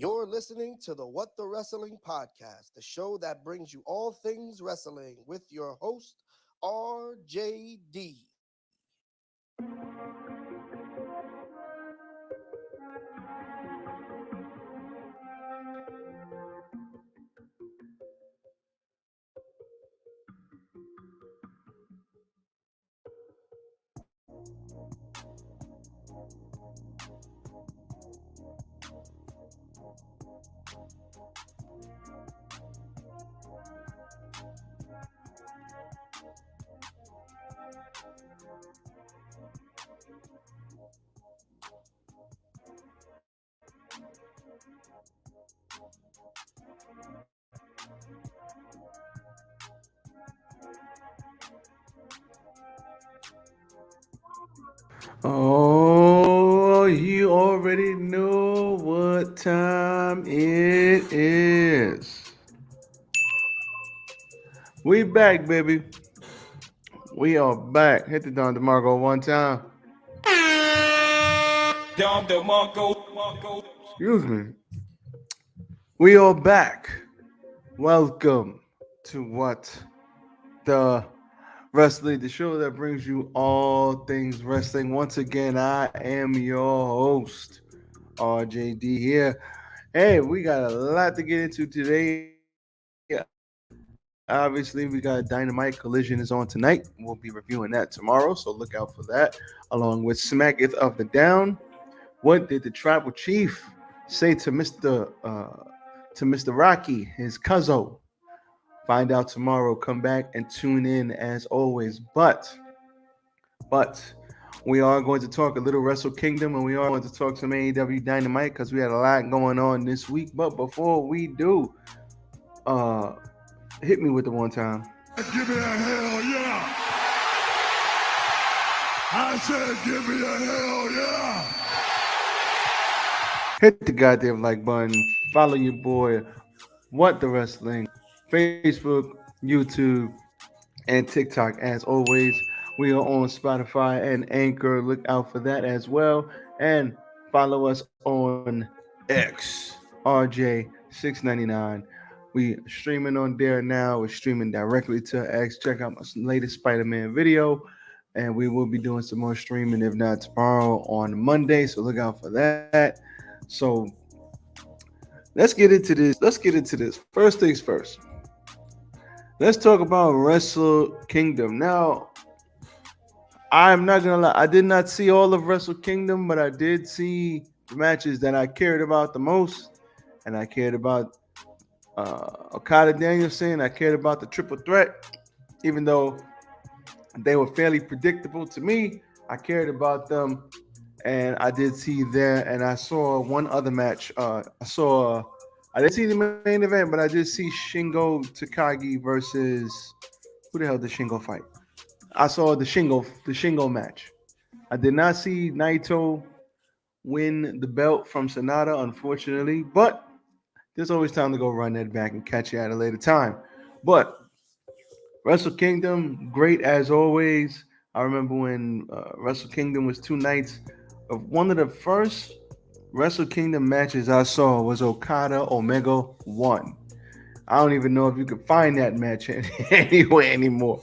You're listening to the What the Wrestling Podcast, the show that brings you all things wrestling with your host, RJD. Oh, you already know what time it is. We back, baby. We are back. Hit the Don DeMarco one time. Dom DeMarco. Excuse me. We are back. Welcome to What the Wrestling, the show that brings you all things wrestling. Once again, I am your host, RJD here. Hey, we got a lot to get into today. Obviously, we got Dynamite Collision is on tonight. We'll be reviewing that tomorrow, so look out for that. Along with Smacketh of the Down. What did the Tribal Chief say to Mr. Rocky, his cousin? Find out tomorrow. Come back and tune in as always. But we are going to talk a little Wrestle Kingdom, and we are going to talk some AEW Dynamite because we had a lot going on this week. But before we do, hit me with the one time. Give me a hell yeah! I said give me a hell yeah! Hit the goddamn like button. Follow your boy, What the Wrestling, Facebook, YouTube, and TikTok. As always, we are on Spotify and Anchor. Look out for that as well. And follow us on X, RJ699. We streaming on there now. We're streaming directly to X. Check out my latest Spider-Man video. And we will be doing some more streaming, if not tomorrow, on Monday. So look out for that. So let's get into this. First things first. Let's talk about Wrestle Kingdom. Now, I'm not gonna lie, I did not see all of Wrestle Kingdom, but I did see the matches that I cared about the most. And I cared about Okada Danielson. I cared about the triple threat, even though they were fairly predictable to me. I cared about them, and I did see there. And I saw one other match. I didn't see the main event, but I did see Shingo Takagi versus who the hell did Shingo fight? I saw the Shingo match. I did not see Naito win the belt from Sonata, unfortunately, but there's always time to go run that back and catch it at a later time. But Wrestle Kingdom, great as always. I remember when Wrestle Kingdom was 2 nights. One of the first Wrestle Kingdom matches I saw was Okada Omega 1. I don't even know if you can find that match anywhere anymore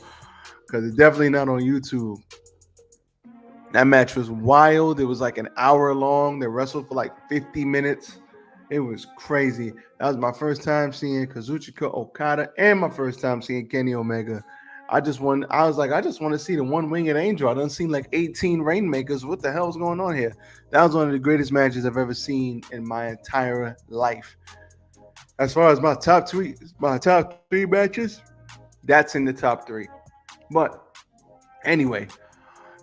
because it's definitely not on YouTube. That match was wild. It was like an hour long. They wrestled for like 50 minutes. It was crazy. That was my first time seeing Kazuchika Okada and my first time seeing Kenny Omega. I just want to see the one-winged angel. I done seen like 18 Rainmakers. What the hell is going on here? That was one of the greatest matches I've ever seen in my entire life. As far as my top three matches, that's in the top 3. But anyway,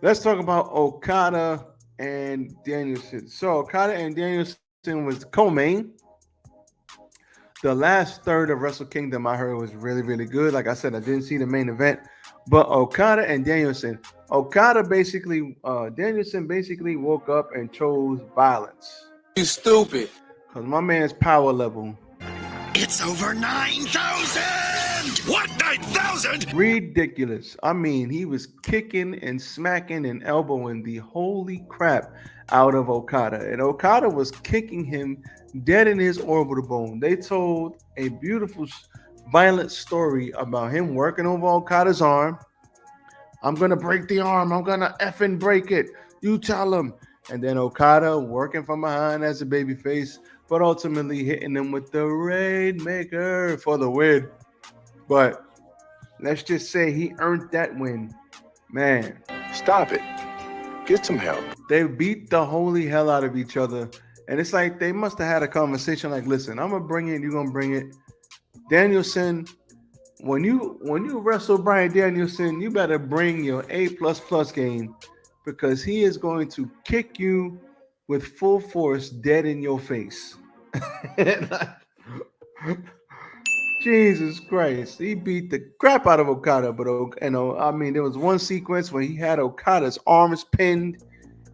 let's talk about Okada and Danielson. So Okada and Danielson was co-main. The last third of Wrestle Kingdom I heard was really, really good. Like I said, I didn't see the main event, but Okada and Danielson. Danielson basically woke up and chose violence. You stupid. Because my man's power level. It's over 9,000! 9,000? What, 9,000? Ridiculous. I mean, he was kicking and smacking and elbowing the holy crap out of Okada. And Okada was kicking him dead in his orbital bone. They told a beautiful, violent story about him working over Okada's arm. I'm going to break the arm. I'm going to effing break it. You tell him. And then Okada working from behind as a babyface, but ultimately hitting him with the Rainmaker for the win. But let's just say he earned that win. Man. Stop it. Get some help. They beat the holy hell out of each other. And it's like they must have had a conversation like, listen, I'm going to bring it. You're going to bring it. Danielson, when you wrestle Bryan Danielson, you better bring your A++ game because he is going to kick you with full force dead in your face. Jesus Christ. He beat the crap out of Okada. But, I mean, there was one sequence where he had Okada's arms pinned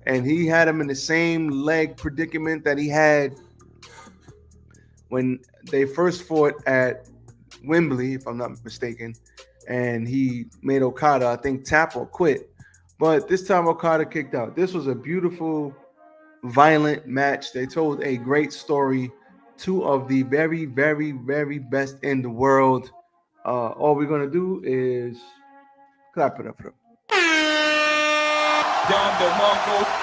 and he had him in the same leg predicament that he had when they first fought at Wembley, if I'm not mistaken. And he made Okada, I think, tap or quit. But this time Okada kicked out. This was a beautiful, violent match. They told a great story. Two of the very, very, very best in the world. All we're going to do is clap it up for them. Don DeMarco.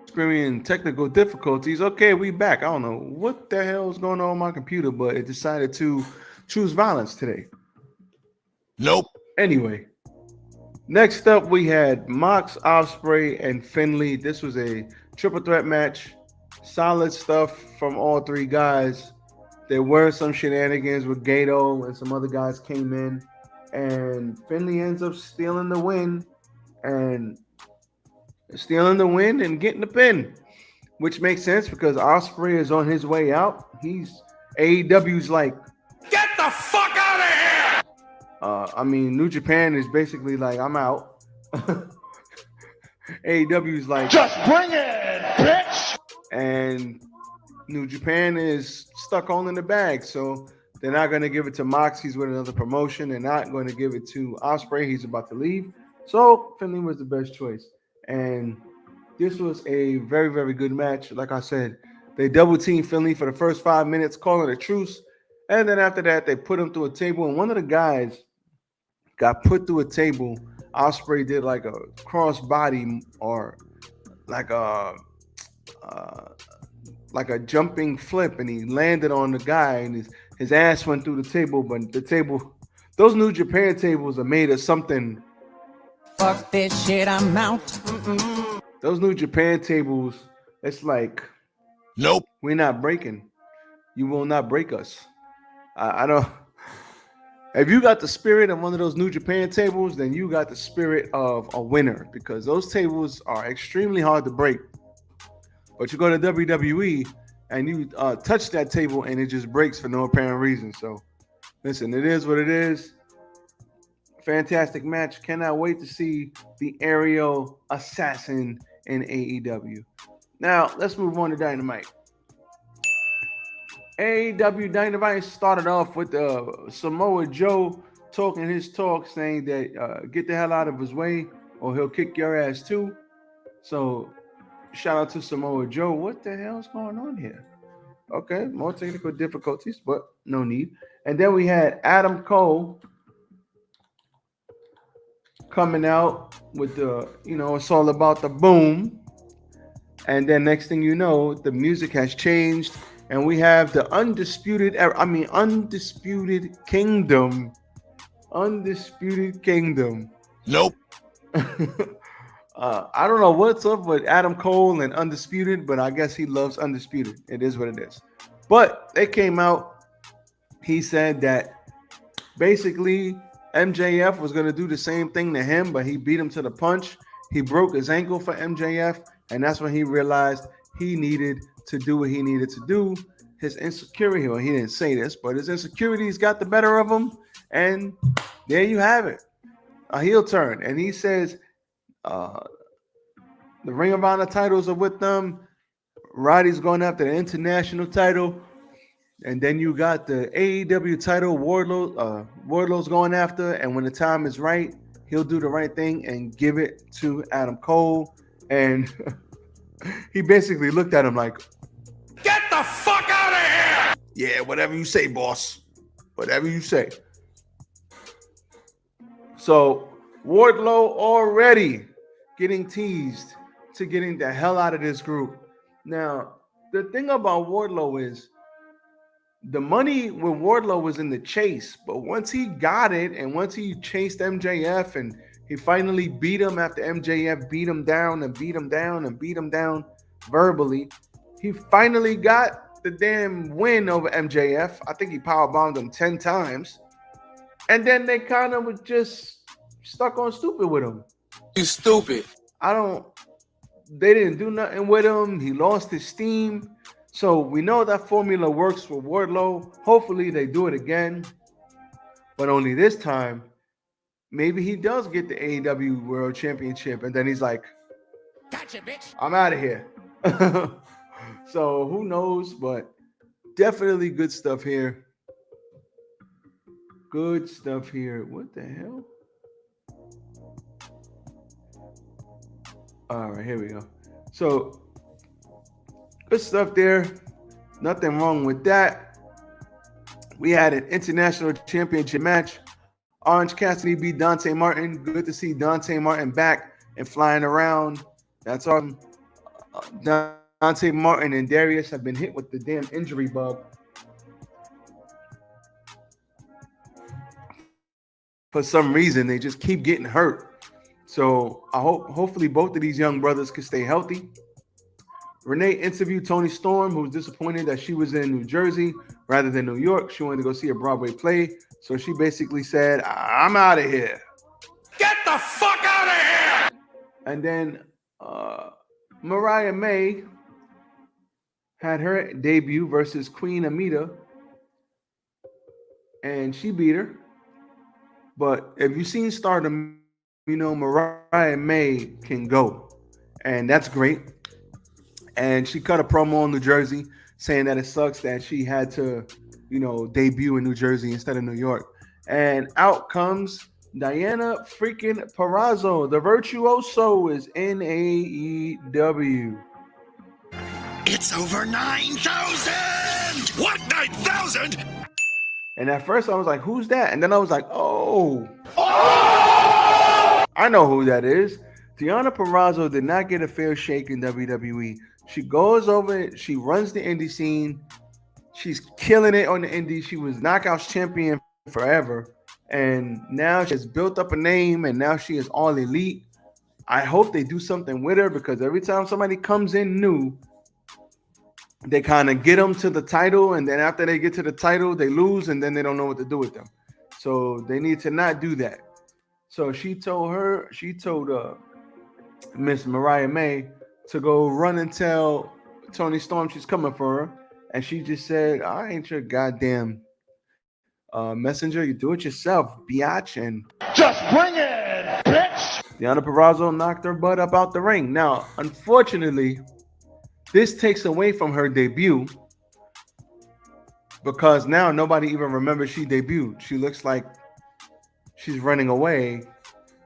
Experiencing technical difficulties. Okay, we back. I don't know what the hell is going on my computer, but it decided to choose violence today. Nope. Anyway, next up we had Mox, Ospreay, and Finley. This was a triple threat match. Solid stuff from all three guys. There were some shenanigans with Gato and some other guys came in, and Finley ends up stealing the win and getting the pin, which makes sense because Ospreay is on his way out. He's AEW's like, Get the fuck out of here! I mean, New Japan is basically like, I'm out. AEW's like, Just bring it, bitch! and New Japan is stuck holding the bag, so they're not going to give it to Mox. He's with another promotion. They're not going to give it to Ospreay. He's about to leave. So Finley was the best choice. And this was a very, very good match. Like I said, they double teamed Finley for the first 5 minutes, calling a truce. And then after that, they put him through a table. And one of the guys got put through a table. Ospreay did like a cross body or like a jumping flip, and he landed on the guy, and his ass went through the table. But the table, those New Japan tables are made of something. Fuck this shit, I'm out. Those New Japan tables, it's like, Nope. we're not breaking. You will not break us. I don't. If you got the spirit of one of those New Japan tables, then you got the spirit of a winner, because those tables are extremely hard to break. But you go to WWE and you touch that table and it just breaks for no apparent reason. So, listen, it is what it is. Fantastic match. Cannot wait to see the aerial assassin in AEW. Now, let's move on to Dynamite. AEW Dynamite started off with Samoa Joe talking his talk, saying that get the hell out of his way or he'll kick your ass too. So, shout out to Samoa Joe. What the hell's going on here? Okay, more technical difficulties, but no need. And then we had Adam Cole coming out with the, it's all about the boom. And then next thing you know, the music has changed. And we have the undisputed Kingdom. Undisputed Kingdom. Nope. I don't know what's up with Adam Cole and Undisputed, but I guess he loves Undisputed. It is what it is. But they came out. He said that basically MJF was going to do the same thing to him, but he beat him to the punch. He broke his ankle for MJF, and that's when he realized he needed to do what he needed to do. His insecurity, well, he didn't say this, but his insecurities got the better of him, and there you have it. A heel turn. And he says the Ring of Honor titles are with them. Roddy's going after the international title. And then you got the AEW title, Wardlow's going after. And when the time is right, he'll do the right thing and give it to Adam Cole. And he basically looked at him like, Get the fuck out of here! yeah, whatever you say, boss. Whatever you say. So Wardlow already getting teased to getting the hell out of this group. Now, the thing about Wardlow is the money with Wardlow was in the chase, but once he got it and once he chased MJF and he finally beat him after MJF beat him down and beat him down and beat him down verbally, he finally got the damn win over MJF. I think he powerbombed him 10 times. And then they kind of was just stuck on stupid with him. You stupid. They didn't do nothing with him. He lost his steam. So we know that formula works for Wardlow. Hopefully they do it again. But only this time, maybe he does get the AEW World Championship. And then he's like, Gotcha, bitch. I'm out of here. So who knows? But definitely good stuff here. Good stuff here. What the hell? All right, here we go. So good stuff there. Nothing wrong with that. We had an international championship match. Orange Cassidy beat Dante Martin. Good to see Dante Martin back and flying around. That's awesome. Dante Martin and Darius have been hit with the damn injury bug. For some reason, they just keep getting hurt. So I hopefully both of these young brothers can stay healthy. Renee interviewed Toni Storm, who was disappointed that she was in New Jersey rather than New York. She wanted to go see a Broadway play. So she basically said, I'm out of here. Get the fuck out of here! And then Mariah May had her debut versus Queen Amita. And she beat her. But if you've seen Stardom, you know Mariah May can go. And that's great. And she cut a promo on New Jersey saying that it sucks that she had to, debut in New Jersey instead of New York. And out comes Diana freaking Perazzo. The Virtuoso is in AEW. It's over 9,000! What, 9,000? And at first I was like, who's that? And then I was like, oh! I know who that is. Deonna Purrazzo did not get a fair shake in WWE. She goes over, she runs the indie scene. She's killing it on the indie. She was Knockouts champion forever. And now she has built up a name, and now she is all elite. I hope they do something with her, because every time somebody comes in new, they kind of get them to the title, and then after they get to the title, they lose, and then they don't know what to do with them. So they need to not do that. So she told Miss Mariah May to go run and tell Toni Storm she's coming for her. And she just said, I ain't your goddamn messenger. You do it yourself, biatch. And Just bring it, bitch! Deonna Purrazzo knocked her butt up out the ring. Now, unfortunately, this takes away from her debut, because now nobody even remembers she debuted. She looks like she's running away,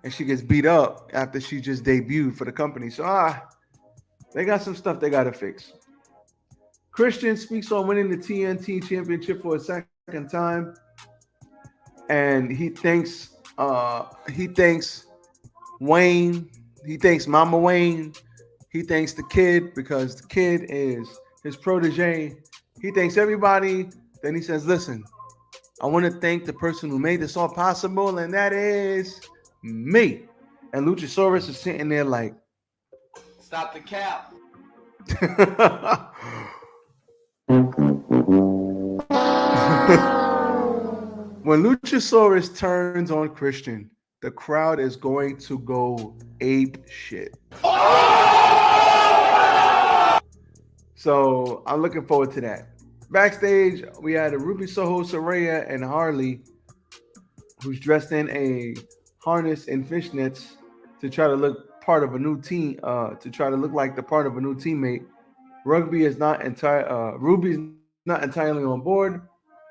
and she gets beat up after she just debuted for the company. So they got some stuff they got to fix. Christian speaks on winning the TNT championship for a second time, and he thanks Wayne. He thanks Mama Wayne. He thanks the kid, because the kid is his protege. He thanks everybody. Then he says, listen, I want to thank the person who made this all possible, and that is me. And Luchasaurus is sitting there like, Stop the cap. when Luchasaurus turns on Christian, the crowd is going to go ape shit. So I'm looking forward to that. Backstage, we had a Ruby Soho, Saraya, and Harley, who's dressed in a harness and fishnets to try to look part of a new team, to try to look like the part of a new teammate. Ruby's not entirely on board,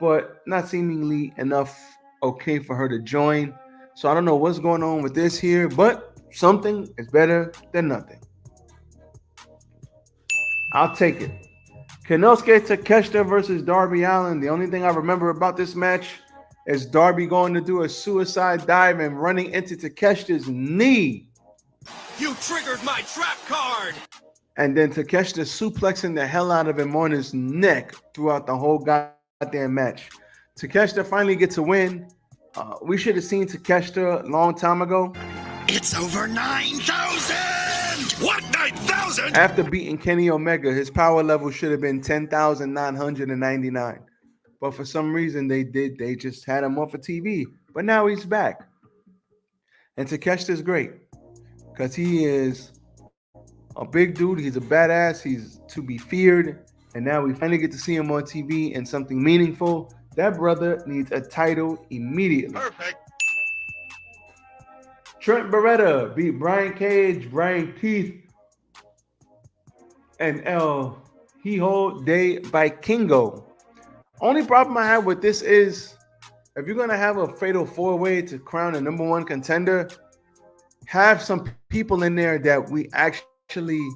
but not seemingly enough okay for her to join. So I don't know what's going on with this here, but something is better than nothing. I'll take it. Kenosuke Takeshita versus Darby Allin. The only thing I remember about this match is Darby going to do a suicide dive and running into Takeshita's knee. You triggered my trap card! And then Takeshita suplexing the hell out of him on his neck throughout the whole goddamn match. Takeshita finally gets a win. We should have seen Takeshita a long time ago. It's over 9,000! What, 9,000? After beating Kenny Omega, his power level should have been 10,999. But for some reason, they just had him off of TV. But now he's back. And Takeshita's great because he is a big dude. He's a badass. He's to be feared. And now we finally get to see him on TV in something meaningful. That brother needs a title immediately. Perfect. Trent Beretta beat Brian Cage, Brian Keith, and El Hijo de Vikingo. Only problem I have with this is if you're going to have a fatal four-way to crown a number one contender, have some people in there that we actually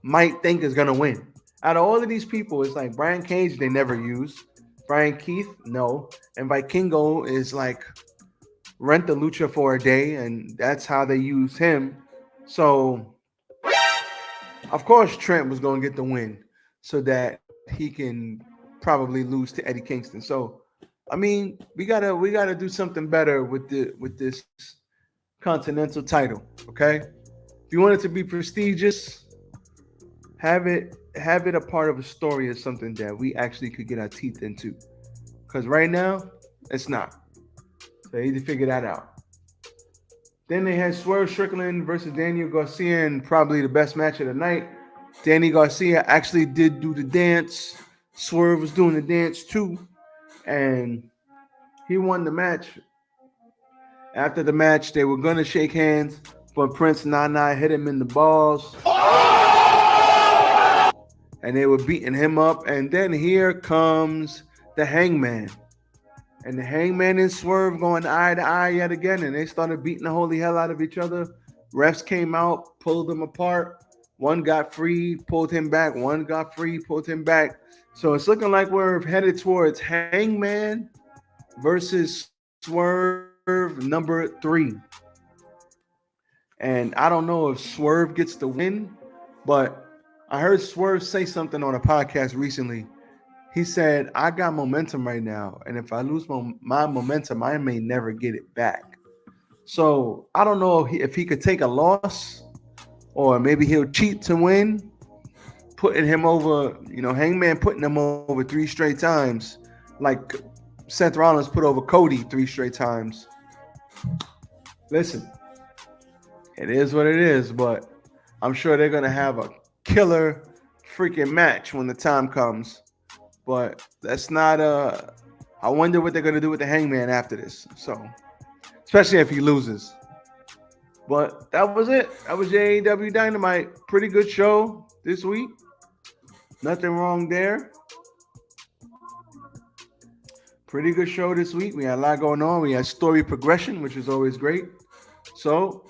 might think is going to win. Out of all of these people, it's like Brian Cage, they never use. Brian Keith, no. And Vikingo is like rent the lucha for a day, and that's how they use him. So, of course, Trent was going to get the win so that he can probably lose to Eddie Kingston. So, I mean, we gotta do something better with this Continental title, okay? If you want it to be prestigious, have it a part of a story or something that we actually could get our teeth into. Because right now, it's not. So they need to figure that out. Then they had Swerve Strickland versus Daniel Garcia, and probably the best match of the night. Danny Garcia actually did do the dance. Swerve was doing the dance too. And he won the match. After the match, they were going to shake hands, but Prince Nana hit him in the balls. And they were beating him up. And then here comes the Hangman. And the Hangman and Swerve going eye to eye yet again. And they started beating the holy hell out of each other. Refs came out, pulled them apart. One got free, pulled him back. One got free, pulled him back. So it's looking like we're headed towards Hangman versus Swerve number 3. And I don't know if Swerve gets the win, but I heard Swerve say something on a podcast recently. He said, I got momentum right now, and if I lose my momentum, I may never get it back. So I don't know if he could take a loss, or maybe he'll cheat to win, putting him over, Hangman putting him over 3 straight times, like Seth Rollins put over Cody 3 straight times. Listen, it is what it is, but I'm sure they're going to have a killer freaking match when the time comes. But that's not I wonder what they're going to do with the Hangman after this. So, especially if he loses. But that was it. That was your AEW Dynamite. Pretty good show this week. Nothing wrong there. Pretty good show this week. We had a lot going on. We had story progression, which is always great. So,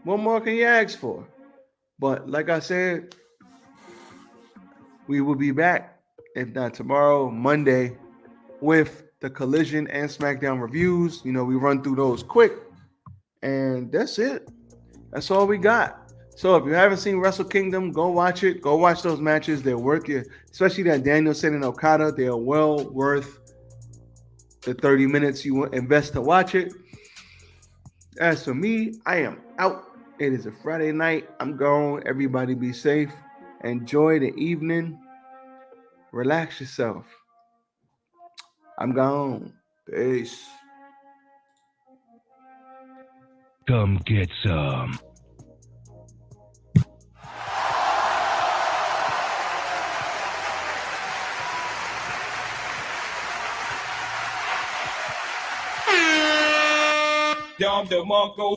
what more can you ask for? But like I said, we will be back, if not tomorrow, Monday, with the Collision and SmackDown reviews. We run through those quick. And that's it. That's all we got. So if you haven't seen Wrestle Kingdom, go watch it. Go watch those matches. They're worth it. Especially that Danielson and Okada. They are well worth the 30 minutes you invest to watch it. As for me, I am out. It is a Friday night. I'm gone. Everybody be safe. Enjoy the evening. Relax yourself. I'm gone. Peace. Come get some. Dom the Monko.